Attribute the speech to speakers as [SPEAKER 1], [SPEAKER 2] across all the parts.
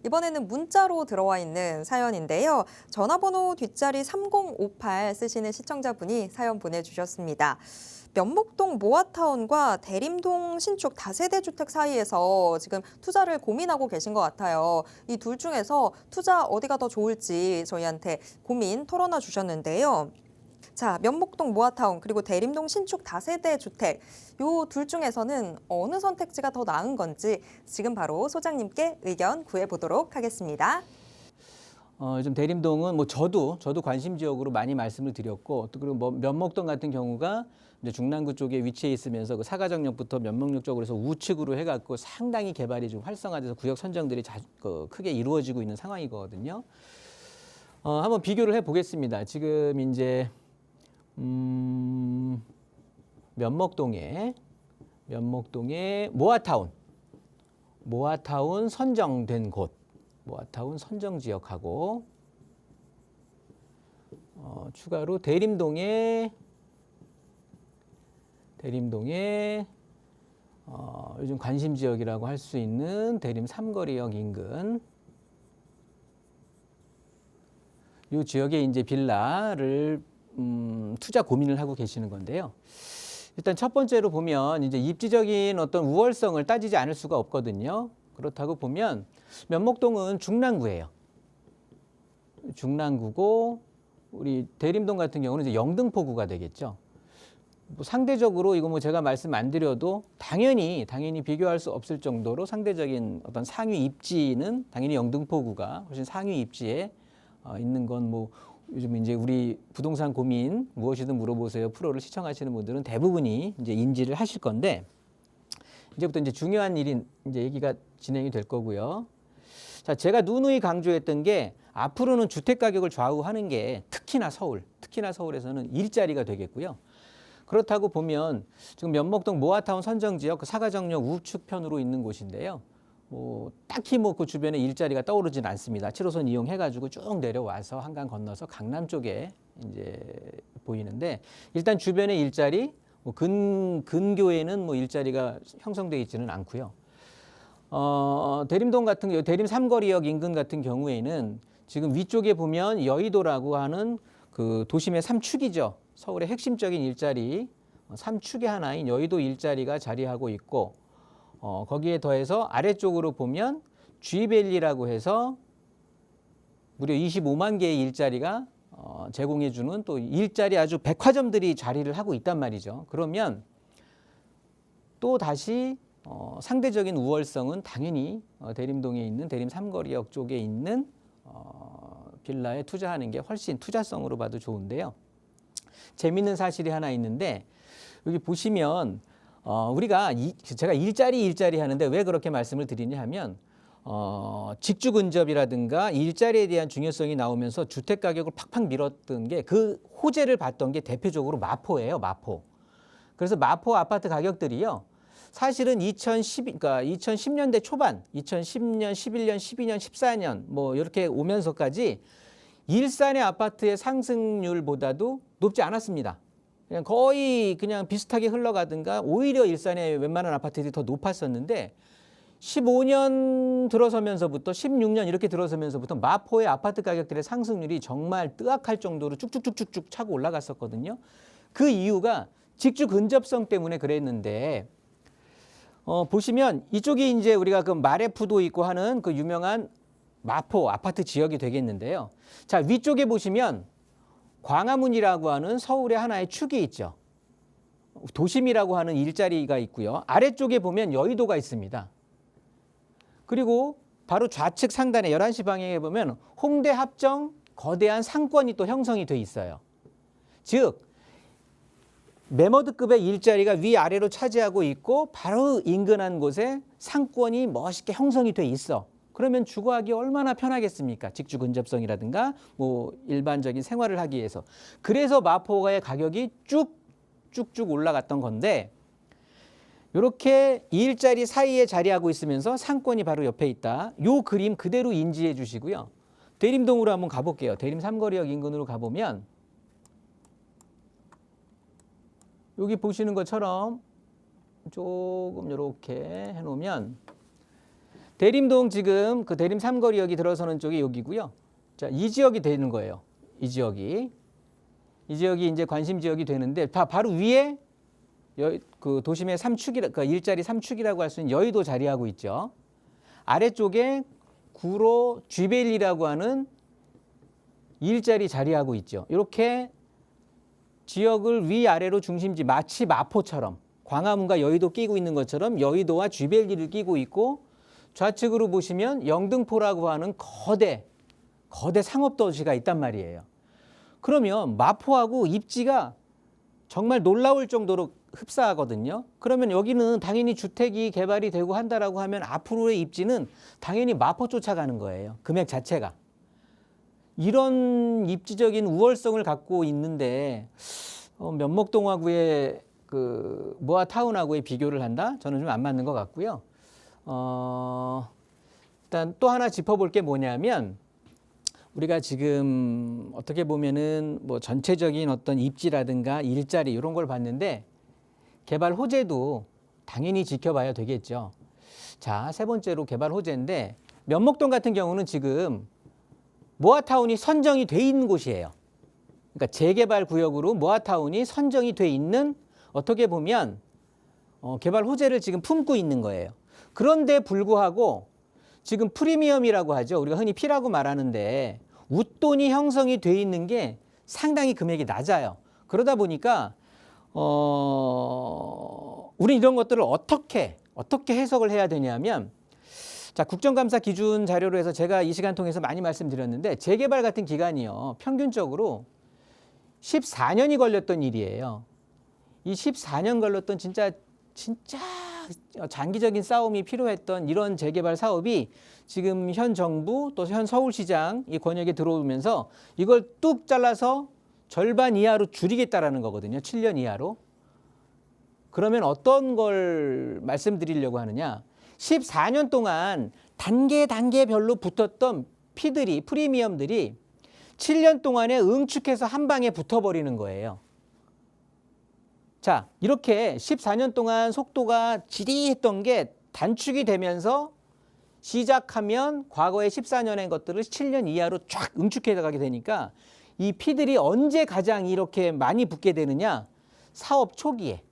[SPEAKER 1] 이번에는 문자로 들어와 있는 사연인데요. 전화번호 뒷자리 3058 쓰시는 시청자분이 사연 보내주셨습니다. 면목동 모아타운과 대림동 신축 다세대 주택 사이에서 지금 투자를 고민하고 계신 것 같아요. 이 둘 중에서 투자 어디가 더 좋을지 저희한테 고민 털어놔 주셨는데요. 자, 면목동 모아타운 그리고 대림동 신축 다세대 주택 요 둘 중에서는 어느 선택지가 더 나은 건지 지금 바로 소장님께 의견 구해보도록 하겠습니다.
[SPEAKER 2] 요즘 대림동은 뭐 저도 관심 지역으로 많이 말씀을 드렸고, 또 그리고 뭐 면목동 같은 경우가 이제 중랑구 쪽에 위치해 있으면서 그 사가정역부터 면목역 쪽으로 해서 우측으로 해갖고 상당히 개발이 좀 활성화돼서 구역 선정들이 크게 이루어지고 있는 상황이거든요. 한번 비교를 해 보겠습니다. 지금 이제 면목동에 모아타운 선정된 곳, 모아타운 선정 지역하고 추가로 대림동에 요즘 관심 지역이라고 할 수 있는 대림 삼거리역 인근 이 지역에 이제 빌라를 투자 고민을 하고 계시는 건데요. 일단 첫 번째로 보면 이제 입지적인 어떤 우월성을 따지지 않을 수가 없거든요. 그렇다고 보면 면목동은 중랑구예요. 중랑구고 우리 대림동 같은 경우는 이제 영등포구가 되겠죠. 뭐 상대적으로 이거 뭐 제가 말씀 안 드려도 당연히 비교할 수 없을 정도로 상대적인 어떤 상위 입지는 당연히 영등포구가 훨씬 상위 입지에 있는 건 뭐 요즘 이제 우리 부동산 고민 무엇이든 물어보세요 프로를 시청하시는 분들은 대부분이 이제 인지를 하실 건데, 이제부터 이제 중요한 일인 이제 얘기가 진행이 될 거고요. 자, 제가 누누이 강조했던 게 앞으로는 주택 가격을 좌우하는 게 특히나 서울에서는 일자리가 되겠고요. 그렇다고 보면 지금 면목동 모아타운 선정지역 그 사가정역 우측편으로 있는 곳인데요. 뭐 딱히 뭐 그 주변에 일자리가 떠오르진 않습니다. 7호선 이용해가지고 쭉 내려와서 한강 건너서 강남 쪽에 이제 보이는데, 일단 주변의 일자리 뭐 근교에는 뭐 일자리가 형성되어 있지는 않고요. 대림동 같은 경우 대림 삼거리역 인근 같은 경우에는 지금 위쪽에 보면 여의도라고 하는 그 도심의 3축이죠. 서울의 핵심적인 일자리 3축의 하나인 여의도 일자리가 자리하고 있고, 거기에 더해서 아래쪽으로 보면 G밸리라고 해서 무려 25만 개의 일자리가 제공해주는 또 일자리 아주 백화점들이 자리를 하고 있단 말이죠. 그러면 또 다시 상대적인 우월성은 당연히 대림동에 있는 대림 삼거리역 쪽에 있는 빌라에 투자하는 게 훨씬 투자성으로 봐도 좋은데요. 재밌는 사실이 하나 있는데, 여기 보시면 우리가 제가 일자리 하는데 왜 그렇게 말씀을 드리냐 하면 직주 근접이라든가 일자리에 대한 중요성이 나오면서 주택 가격을 팍팍 밀었던 게 그 호재를 봤던 게 대표적으로 마포예요. 마포. 그래서 마포 아파트 가격들이요. 사실은 2010년대 초반, 2010년, 11년, 12년, 14년 뭐 이렇게 오면서까지 일산의 아파트의 상승률보다도 높지 않았습니다. 그냥 거의 그냥 비슷하게 흘러가든가 오히려 일산의 웬만한 아파트들이 더 높았었는데, 15년 들어서면서부터 16년 이렇게 들어서면서부터 마포의 아파트 가격들의 상승률이 정말 뜨악할 정도로 쭉쭉쭉쭉 차고 올라갔었거든요. 그 이유가 직주 근접성 때문에 그랬는데, 보시면 이쪽이 이제 우리가 그 마레프도 있고 하는 그 유명한 마포 아파트 지역이 되겠는데요. 자, 위쪽에 보시면 광화문이라고 하는 서울의 하나의 축이 있죠. 도심이라고 하는 일자리가 있고요. 아래쪽에 보면 여의도가 있습니다. 그리고 바로 좌측 상단에 11시 방향에 보면 홍대 합정 거대한 상권이 또 형성이 돼 있어요. 즉 매머드급의 일자리가 위아래로 차지하고 있고 바로 인근한 곳에 상권이 멋있게 형성이 돼 있어. 그러면 주거하기 얼마나 편하겠습니까? 직주 근접성이라든가 뭐 일반적인 생활을 하기 위해서. 그래서 마포의 가격이 쭉쭉쭉 올라갔던 건데, 이렇게 일자리 사이에 자리하고 있으면서 상권이 바로 옆에 있다. 요 그림 그대로 인지해 주시고요. 대림동으로 한번 가볼게요. 대림 삼거리역 인근으로 가보면 여기 보시는 것처럼 조금 이렇게 해놓으면 대림동 지금 그 대림 삼거리역이 들어서는 쪽이 여기고요. 자, 이 지역이 되는 거예요. 이 지역이 이제 관심 지역이 되는데 바로 위에 그 도심의 삼축이라, 그 일자리 삼축이라고 할 수 있는 여의도 자리하고 있죠. 아래쪽에 구로 쥐벨리라고 하는 일자리 자리하고 있죠. 이렇게 지역을 위아래로 중심지, 마치 마포처럼 광화문과 여의도 끼고 있는 것처럼 여의도와 쥐벨리를 끼고 있고, 좌측으로 보시면 영등포라고 하는 거대 상업도시가 있단 말이에요. 그러면 마포하고 입지가 정말 놀라울 정도로 흡사하거든요. 그러면 여기는 당연히 주택이 개발이 되고 한다라고 하면 앞으로의 입지는 당연히 마포 쫓아가는 거예요. 금액 자체가. 이런 입지적인 우월성을 갖고 있는데 면목동하고의 그 모아타운하고의 비교를 한다? 저는 좀 안 맞는 것 같고요. 일단 또 하나 짚어볼 게 뭐냐면, 우리가 지금 어떻게 보면은 뭐 전체적인 어떤 입지라든가 일자리 이런 걸 봤는데, 개발 호재도 당연히 지켜봐야 되겠죠. 자, 세 번째로 개발 호재인데, 면목동 같은 경우는 지금 모아타운이 선정이 돼 있는 곳이에요. 그러니까 재개발 구역으로 모아타운이 선정이 돼 있는, 어떻게 보면 개발 호재를 지금 품고 있는 거예요. 그런데 불구하고 지금 프리미엄이라고 하죠. 우리가 흔히 P라고 말하는데 웃돈이 형성이 돼 있는 게 상당히 금액이 낮아요. 그러다 보니까 우리 이런 것들을 어떻게 해석을 해야 되냐면, 자, 국정감사 기준 자료로 해서 제가 이 시간 통해서 많이 말씀드렸는데, 재개발 같은 기간이요, 평균적으로 14년이 걸렸던 일이에요. 이 14년 걸렸던 진짜 장기적인 싸움이 필요했던 이런 재개발 사업이 지금 현 정부 또 현 서울시장 이 권역에 들어오면서 이걸 뚝 잘라서 절반 이하로 줄이겠다라는 거거든요. 7년 이하로. 그러면 어떤 걸 말씀드리려고 하느냐. 14년 동안 단계별로 붙었던 피들이, 프리미엄들이 7년 동안에 응축해서 한 방에 붙어버리는 거예요. 자, 이렇게 14년 동안 속도가 지리했던 게 단축이 되면서 시작하면 과거의 14년의 것들을 7년 이하로 쫙 응축해 가게 되니까 이 피들이 언제 가장 이렇게 많이 붙게 되느냐. 사업 초기에.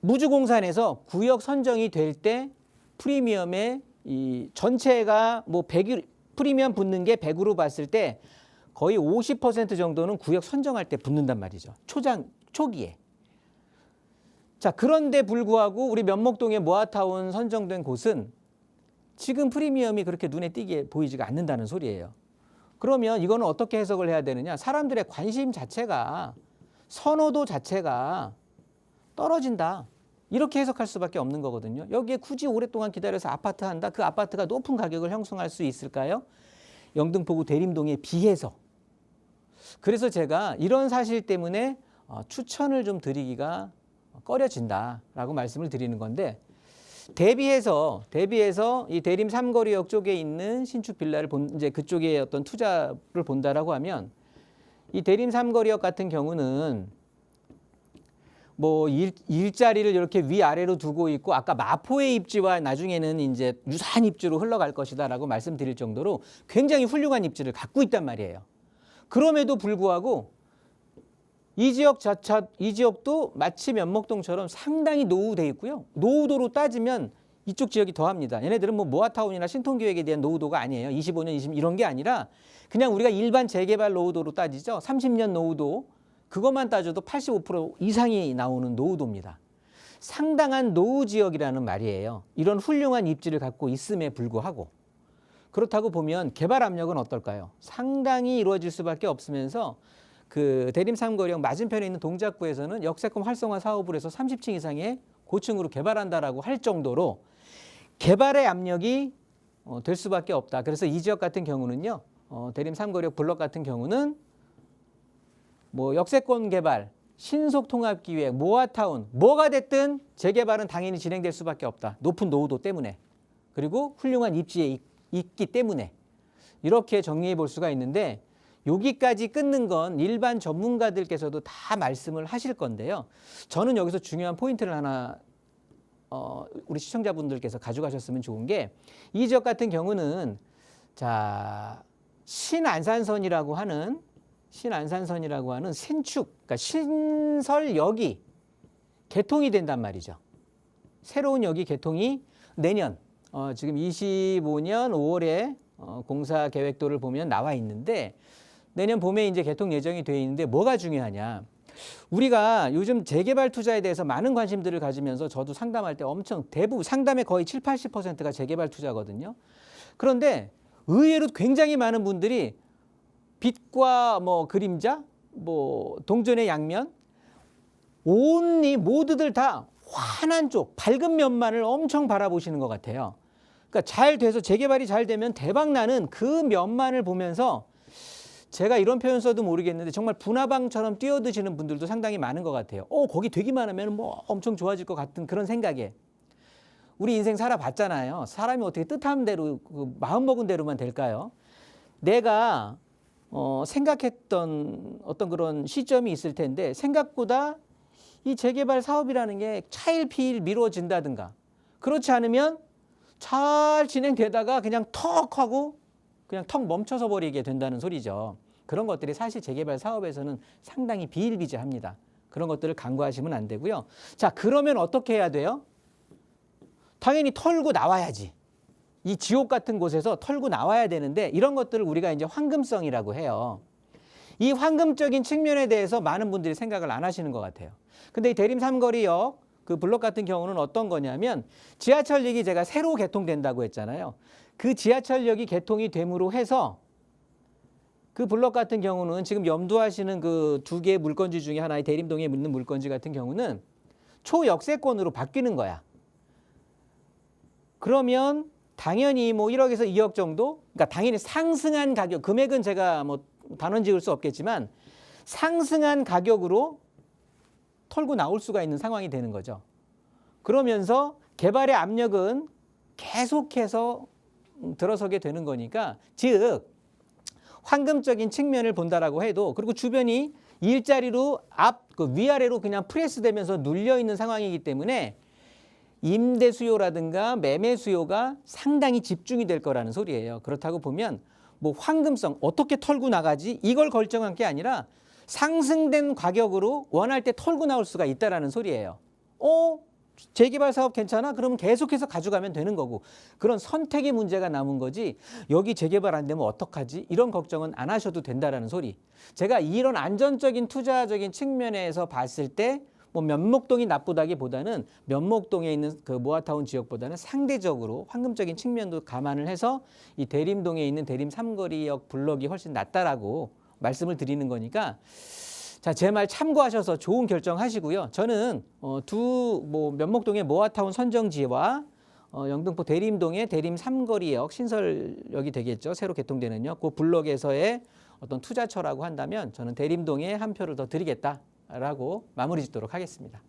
[SPEAKER 2] 무주공산에서 구역 선정이 될 때 프리미엄의 이 전체가 뭐 100일, 프리미엄 붙는 게 100으로 봤을 때 거의 50% 정도는 구역 선정할 때 붙는단 말이죠. 초기에. 자, 그런데 불구하고 우리 면목동의 모아타운 선정된 곳은 지금 프리미엄이 그렇게 눈에 띄게 보이지가 않는다는 소리예요. 그러면 이거는 어떻게 해석을 해야 되느냐. 사람들의 관심 자체가, 선호도 자체가 떨어진다. 이렇게 해석할 수밖에 없는 거거든요. 여기에 굳이 오랫동안 기다려서 아파트 한다. 그 아파트가 높은 가격을 형성할 수 있을까요? 영등포구 대림동에 비해서. 그래서 제가 이런 사실 때문에 추천을 좀 드리기가 꺼려진다라고 말씀을 드리는 건데, 대비해서 이 대림 삼거리역 쪽에 있는 신축 빌라를 이제 그쪽에 어떤 투자를 본다라고 하면, 이 대림 삼거리역 같은 경우는 뭐 일자리를 이렇게 위아래로 두고 있고, 아까 마포의 입지와 나중에는 이제 유사한 입지로 흘러갈 것이다라고 말씀드릴 정도로 굉장히 훌륭한 입지를 갖고 있단 말이에요. 그럼에도 불구하고 이 지역도 마치 면목동처럼 상당히 노후돼 있고요. 노후도로 따지면 이쪽 지역이 더합니다. 얘네들은 뭐 모아타운이나 신통기획에 대한 노후도가 아니에요. 25년, 20년 이런 게 아니라 그냥 우리가 일반 재개발 노후도로 따지죠. 30년 노후도, 그것만 따져도 85% 이상이 나오는 노후도입니다. 상당한 노후 지역이라는 말이에요. 이런 훌륭한 입지를 갖고 있음에 불구하고. 그렇다고 보면 개발 압력은 어떨까요? 상당히 이루어질 수밖에 없으면서 그 대림 삼거리역 맞은편에 있는 동작구에서는 역세권 활성화 사업을 해서 30층 이상의 고층으로 개발한다라고 할 정도로 개발의 압력이 될 수밖에 없다. 그래서 이 지역 같은 경우는요, 대림 삼거리역 블록 같은 경우는 뭐 역세권 개발, 신속 통합 기획, 모아타운, 뭐가 됐든 재개발은 당연히 진행될 수밖에 없다. 높은 노후도 때문에. 그리고 훌륭한 입지에 있기 때문에. 이렇게 정리해 볼 수가 있는데, 여기까지 끊는 건 일반 전문가들께서도 다 말씀을 하실 건데요. 저는 여기서 중요한 포인트를 하나 우리 시청자분들께서 가져가셨으면 좋은 게 이 지역 같은 경우는 자 신안산선이라고 하는 신축, 그러니까 신설역이 개통이 된단 말이죠. 새로운 역이 개통이 내년 지금 25년 5월에 공사 계획도를 보면 나와 있는데 내년 봄에 이제 개통 예정이 돼 있는데 뭐가 중요하냐? 우리가 요즘 재개발 투자에 대해서 많은 관심들을 가지면서 저도 상담할 때 엄청 대부분 상담의 거의 7, 80%가 재개발 투자거든요. 그런데 의외로 굉장히 많은 분들이 빛과 뭐 그림자, 뭐 동전의 양면, 온리 모두들 다 환한 쪽, 밝은 면만을 엄청 바라보시는 것 같아요. 그러니까 잘 돼서 재개발이 잘 되면 대박 나는 그 면만을 보면서 제가 이런 표현 써도 모르겠는데 정말 분화방처럼 뛰어드시는 분들도 상당히 많은 것 같아요. 거기 되기만 하면 뭐 엄청 좋아질 것 같은 그런 생각에 우리 인생 살아봤잖아요. 사람이 어떻게 뜻하는 대로 마음 먹은 대로만 될까요? 내가 생각했던 어떤 그런 시점이 있을 텐데 생각보다 이 재개발 사업이라는 게 차일피일 미뤄진다든가 그렇지 않으면 잘 진행되다가 그냥 턱 하고 그냥 턱 멈춰서 버리게 된다는 소리죠. 그런 것들이 사실 재개발 사업에서는 상당히 비일비재합니다. 그런 것들을 간과하시면 안 되고요. 자, 그러면 어떻게 해야 돼요? 당연히 털고 나와야지. 이 지옥 같은 곳에서 털고 나와야 되는데 이런 것들을 우리가 이제 황금성이라고 해요. 이 황금적인 측면에 대해서 많은 분들이 생각을 안 하시는 것 같아요. 근데 이 대림 삼거리역 그 블록 같은 경우는 어떤 거냐면 지하철역이 제가 새로 개통된다고 했잖아요. 그 지하철역이 개통이 됨으로 해서 그 블록 같은 경우는 지금 염두하시는 그 두 개의 물건지 중에 하나의 대림동에 있는 물건지 같은 경우는 초역세권으로 바뀌는 거야. 그러면 당연히 뭐 1억에서 2억 정도, 그러니까 당연히 상승한 가격, 금액은 제가 뭐 단언 지을 수 없겠지만 상승한 가격으로 털고 나올 수가 있는 상황이 되는 거죠. 그러면서 개발의 압력은 계속해서 들어서게 되는 거니까 즉 황금적인 측면을 본다라고 해도 그리고 주변이 일자리로 그 위아래로 그냥 프레스되면서 눌려 있는 상황이기 때문에 임대 수요라든가 매매 수요가 상당히 집중이 될 거라는 소리예요. 그렇다고 보면 뭐 황금성 어떻게 털고 나가지 이걸 결정한 게 아니라 상승된 가격으로 원할 때 털고 나올 수가 있다라는 소리예요. 재개발 사업 괜찮아? 그러면 계속해서 가져가면 되는 거고 그런 선택의 문제가 남은 거지 여기 재개발 안 되면 어떡하지? 이런 걱정은 안 하셔도 된다라는 소리. 제가 이런 안전적인 투자적인 측면에서 봤을 때 뭐 면목동이 나쁘다기보다는 면목동에 있는 그 모아타운 지역보다는 상대적으로 황금적인 측면도 감안을 해서 이 대림동에 있는 대림 삼거리역 블록이 훨씬 낫다라고 말씀을 드리는 거니까 자, 제 말 참고하셔서 좋은 결정하시고요. 저는 뭐 면목동의 모아타운 선정지와 영등포 대림동의 대림 삼거리역 신설역이 되겠죠. 새로 개통되는요. 그 블록에서의 어떤 투자처라고 한다면 저는 대림동에 한 표를 더 드리겠다라고 마무리 짓도록 하겠습니다.